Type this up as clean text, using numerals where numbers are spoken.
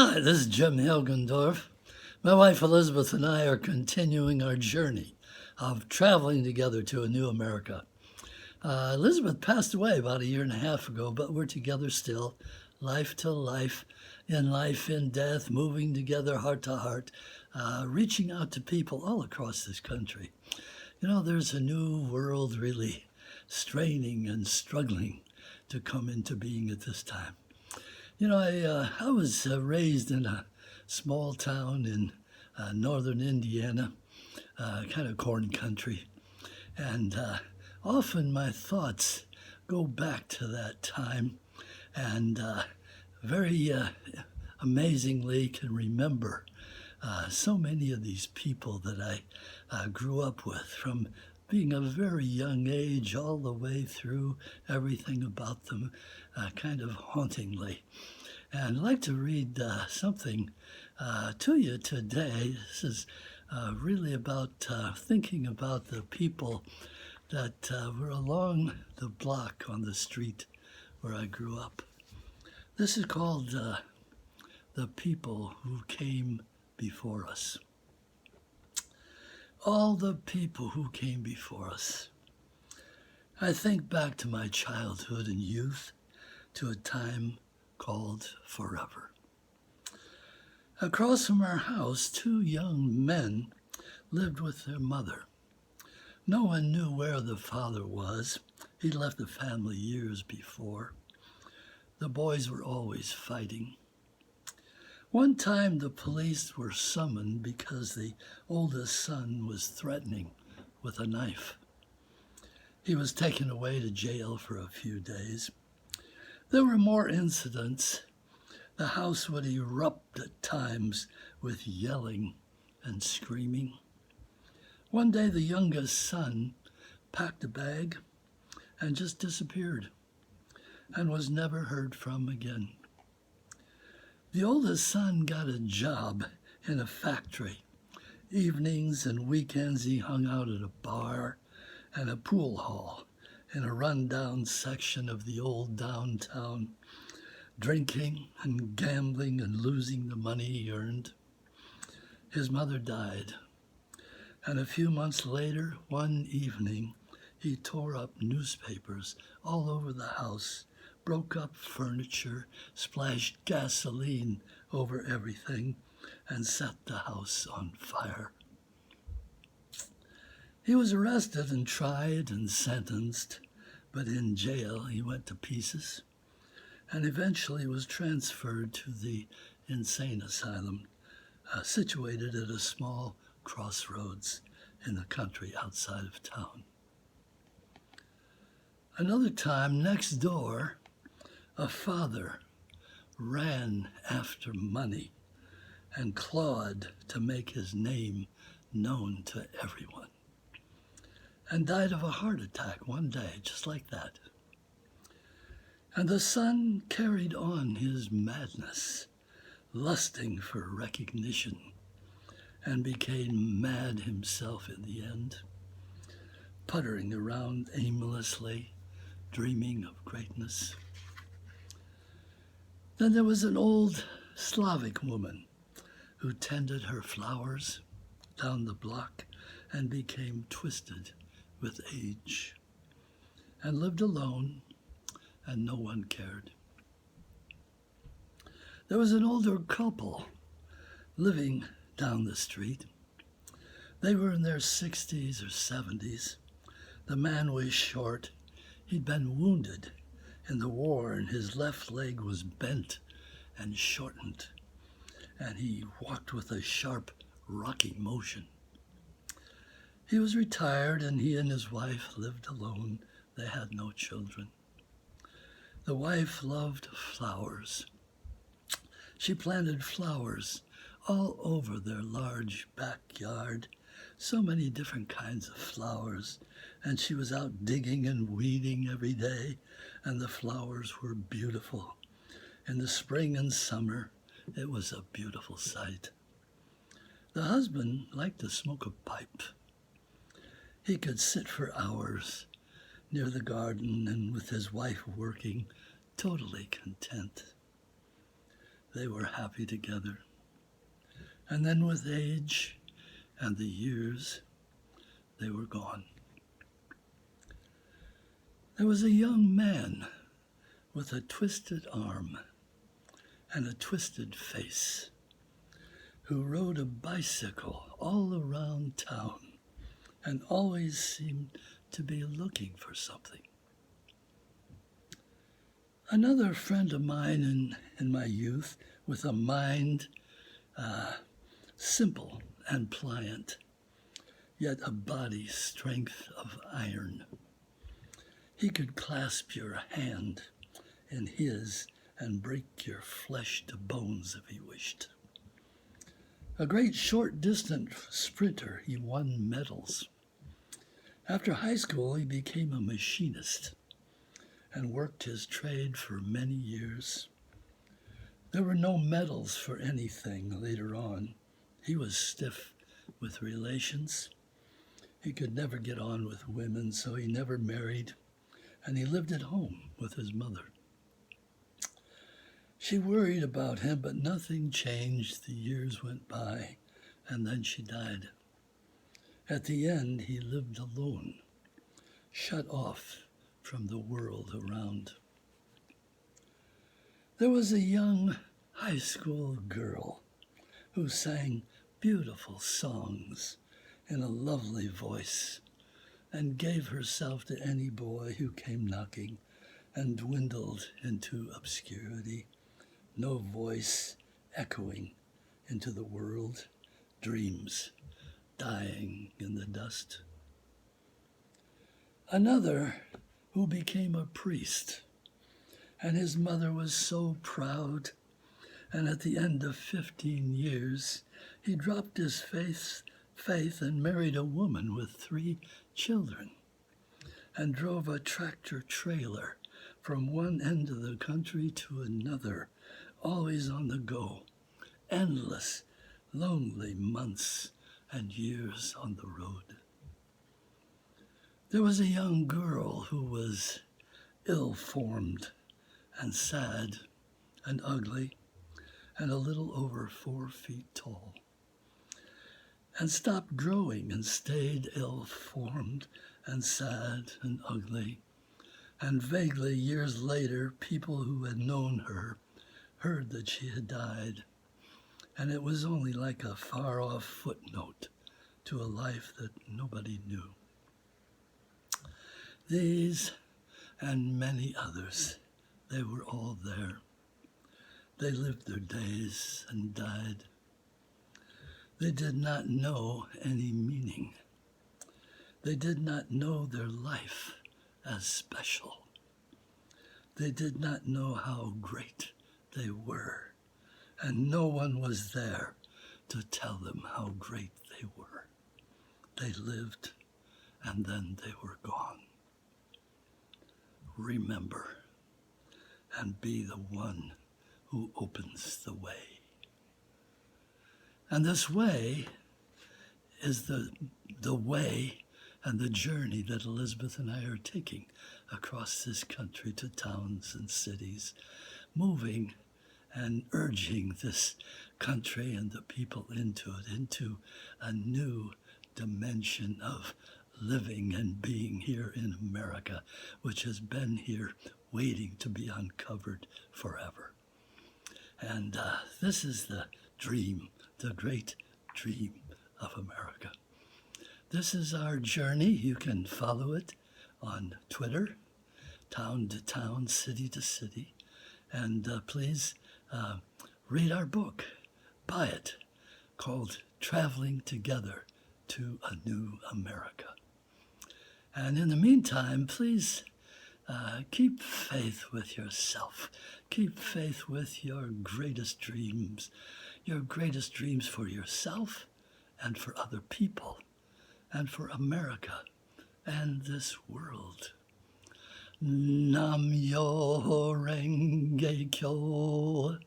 Hi, this is Jim Hilgendorf. My wife Elizabeth and I are continuing our journey of traveling together to a new America. Elizabeth passed away about a year and a half ago, but we're together still, life to life, in death, moving together heart to heart, reaching out to people all across this country. You know, there's a new world really straining and struggling to come into being at this time. You know, I was raised in a small town in northern Indiana, kind of corn country, and often my thoughts go back to that time, and very amazingly can remember so many of these people that I grew up with from being a very young age all the way through everything about them kind of hauntingly. And I'd like to read something to you today. This is really about thinking about the people that were along the block on the street where I grew up. This is called The People Who Came Before Us. All the people who came before us. I think back to my childhood and youth, to a time called forever. Across from our house, two young men lived with their mother. No one knew where the father was. He'd left the family years before. The boys were always fighting. One time the police were summoned because the oldest son was threatening with a knife. He was taken away to jail for a few days. There were more incidents. The house would erupt at times with yelling and screaming. One day the youngest son packed a bag and just disappeared and was never heard from again. The oldest son got a job in a factory. Evenings and weekends he hung out at a bar and a pool hall in a rundown section of the old downtown, drinking and gambling and losing the money he earned. His mother died, and a few months later, one evening, he tore up newspapers all over the house, broke up furniture, splashed gasoline over everything, and set the house on fire. He was arrested and tried and sentenced, but in jail he went to pieces and eventually was transferred to the insane asylum situated at a small crossroads in the country outside of town. Another time, next door, a father ran after money and clawed to make his name known to everyone, and died of a heart attack one day, just like that. And the son carried on his madness, lusting for recognition, and became mad himself in the end, puttering around aimlessly, dreaming of greatness. Then there was an old Slavic woman who tended her flowers down the block and became twisted with age and lived alone, and no one cared. There was an older couple living down the street. They were in their 60s or 70s. The man was short. He'd been wounded in the war, and his left leg was bent and shortened, and he walked with a sharp, rocking motion. He was retired, and he and his wife lived alone. They had no children. The wife loved flowers. She planted flowers all over their large backyard, so many different kinds of flowers, and she was out digging and weeding every day, and the flowers were beautiful. In the spring and summer, it was a beautiful sight. The husband liked to smoke a pipe. He could sit for hours near the garden and with his wife working, totally content. they were happy together. And then with age and the years, they were gone. There was a young man with a twisted arm and a twisted face who rode a bicycle all around town and always seemed to be looking for something. Another friend of mine in my youth, with a mind simple and pliant, yet a body strength of iron. He could clasp your hand in his and break your flesh to bones if he wished. A great short-distance sprinter, he won medals. After high school, he became a machinist and worked his trade for many years. There were no medals for anything later on. He was stiff with relations. He could never get on with women, so he never married, and he lived at home with his mother. She worried about him, but nothing changed. The years went by, and then she died. At the end, he lived alone, shut off from the world around. There was a young high school girl who sang beautiful songs in a lovely voice and gave herself to any boy who came knocking and dwindled into obscurity. No voice echoing into the world, dreams dying in the dust. Another who became a priest, and his mother was so proud, and at the end of 15 years, he dropped his faith and married a woman with 3 children, and drove a tractor trailer from one end of the country to another, always on the go, endless, lonely months and years on the road. There was a young girl who was ill-formed and sad and ugly and a little over 4 feet tall, and stopped growing and stayed ill-formed and sad and ugly. And vaguely, years later, people who had known her heard that she had died, and it was only like a far-off footnote to a life that nobody knew. These and many others, they were all there. They lived their days and died. They did not know any meaning. They did not know their life as special. They did not know how great they were, and no one was there to tell them how great they were. They lived, and then they were gone. Remember, and be the one who opens the way. And this way is the way and the journey that Elizabeth and I are taking across this country to towns and cities, moving and urging this country and the people into it, into a new dimension of living and being here in America, which has been here waiting to be uncovered forever. And this is the dream, the great dream of America. This is our journey. You can follow it on Twitter, town to town, city to city. And please read our book, buy it, called Traveling Together to a New America. And in the meantime, please keep faith with yourself. Keep faith with your greatest dreams for yourself and for other people and for America and this world. Nam Myo Renge Kyo.